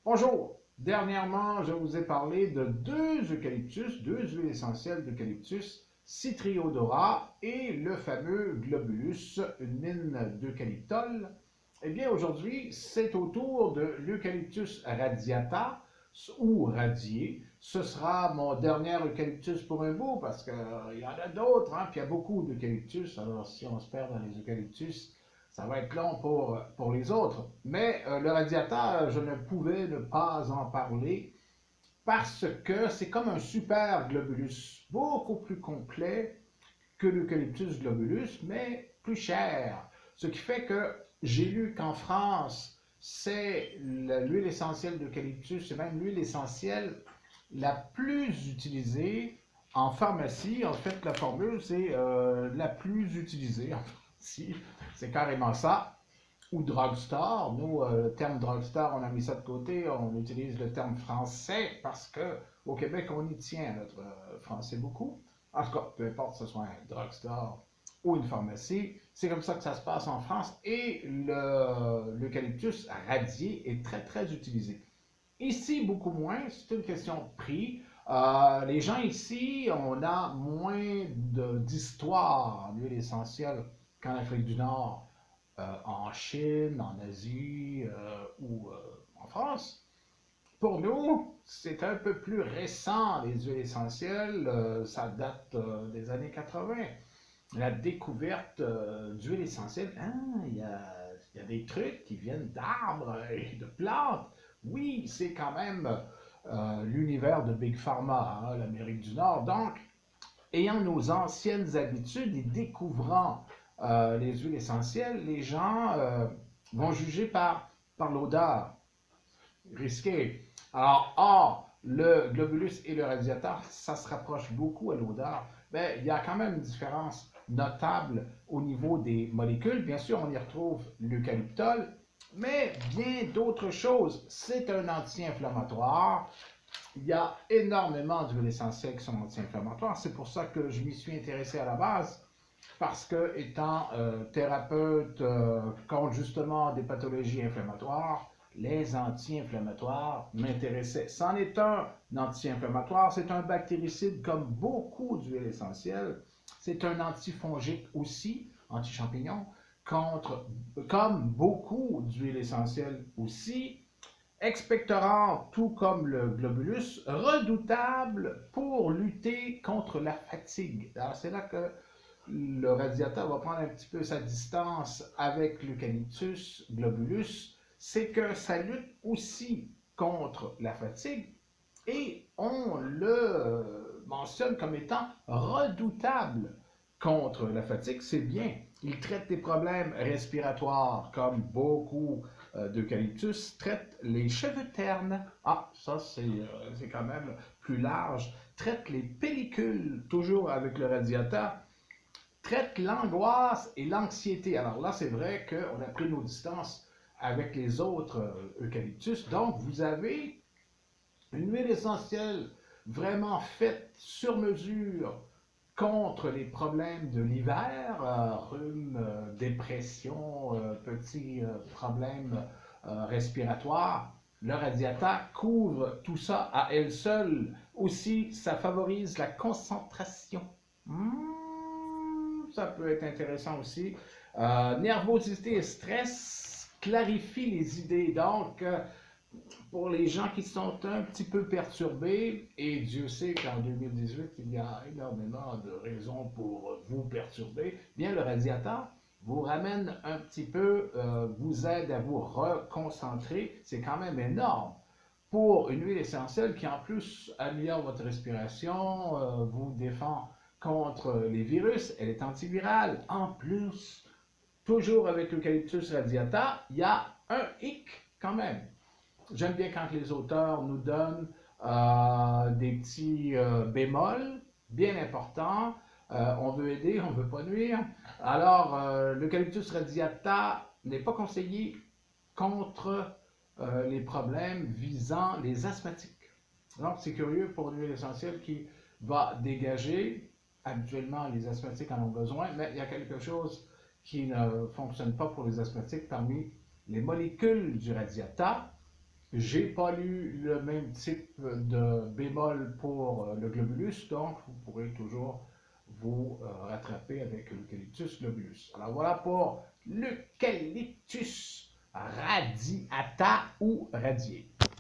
Bonjour! Dernièrement, je vous ai parlé de deux eucalyptus, deux huiles essentielles d'eucalyptus, Citriodora et le fameux Globulus, une mine d'eucalyptol. Eh bien, aujourd'hui, c'est au tour de l'Eucalyptus radiata ou radié. Ce sera mon dernier eucalyptus pour un bout parce qu'il y en a d'autres, hein, puis il y a beaucoup d'eucalyptus. Alors, si on se perd dans les eucalyptus, ça va être long pour les autres. Mais le radiateur, je ne pouvais ne pas en parler parce que c'est comme un super globulus, beaucoup plus complet que l'eucalyptus globulus, mais plus cher. Ce qui fait que j'ai lu qu'en France, c'est l'huile essentielle d'eucalyptus, c'est même l'huile essentielle la plus utilisée en pharmacie. En fait, la formule, c'est la plus utilisée en pharmacie. C'est carrément ça. Ou drugstore. Nous, le terme drugstore, on a mis ça de côté. On utilise le terme français parce que au Québec, on y tient à notre français beaucoup. En tout cas, peu importe que ce soit un drugstore ou une pharmacie, c'est comme ça que ça se passe en France. Et l'eucalyptus radié est très, très utilisé. Ici, beaucoup moins. C'est une question de prix. Les gens ici, on a moins d'histoire en huile essentielle qu'en Afrique du Nord, en Chine, en Asie ou en France. Pour nous, c'est un peu plus récent, les huiles essentielles. Ça date des années 80. La découverte d'huiles essentielles, hein, il y a des trucs qui viennent d'arbres et de plantes. Oui, c'est quand même l'univers de Big Pharma, hein, l'Amérique du Nord. Donc, ayant nos anciennes habitudes et découvrant les huiles essentielles, les gens vont juger par l'odeur, risqué. Alors, or, le globulus et le radiateur, ça se rapproche beaucoup à l'odeur. Mais il y a quand même une différence notable au niveau des molécules. Bien sûr, on y retrouve l'eucalyptol, mais bien d'autres choses. C'est un anti-inflammatoire. Il y a énormément d'huiles essentielles qui sont anti-inflammatoires. C'est pour ça que je m'y suis intéressé à la base, parce que étant thérapeute contre justement des pathologies inflammatoires, les anti-inflammatoires m'intéressaient. C'en est un anti-inflammatoire, c'est un bactéricide comme beaucoup d'huiles essentielles. C'est un antifongique aussi, anti-champignon, comme beaucoup d'huiles essentielles aussi. Expectorant, tout comme le globulus, redoutable pour lutter contre la fatigue. Alors c'est là que le radiateur va prendre un petit peu sa distance avec l'eucalyptus globulus, c'est que ça lutte aussi contre la fatigue et on le mentionne comme étant redoutable contre la fatigue. C'est bien. Il traite des problèmes respiratoires comme beaucoup d'eucalyptus traite les cheveux ternes. Ah, ça c'est quand même plus large. Traite les pellicules, toujours avec le radiateur traite l'angoisse et l'anxiété. Alors là, c'est vrai qu'on a pris nos distances avec les autres eucalyptus. Donc, vous avez une huile essentielle vraiment faite sur mesure contre les problèmes de l'hiver, rhume, dépression, petits problèmes respiratoires. Le radiateur couvre tout ça à elle seule. Aussi, ça favorise la concentration. Ça peut être intéressant aussi. Nervosité et stress clarifie les idées. Donc, pour les gens qui sont un petit peu perturbés, et Dieu sait qu'en 2018, il y a énormément de raisons pour vous perturber, bien le radiateur vous ramène un petit peu, vous aide à vous reconcentrer. C'est quand même énorme. Pour une huile essentielle qui en plus améliore votre respiration, vous défend contre les virus, elle est antivirale. En plus, toujours avec l'eucalyptus radiata, il y a un hic quand même. J'aime bien quand les auteurs nous donnent des petits bémols bien importants. On veut aider, on ne veut pas nuire. Alors, l'eucalyptus radiata n'est pas conseillé contre les problèmes visant les asthmatiques. Donc, c'est curieux pour une huile essentielle qui va dégager. Habituellement, les asthmatiques en ont besoin, mais il y a quelque chose qui ne fonctionne pas pour les asthmatiques parmi les molécules du radiata. J'ai pas lu le même type de bémol pour le globulus, donc vous pourrez toujours vous rattraper avec l'Eucalyptus globulus. Alors voilà pour l'Eucalyptus radiata ou radié.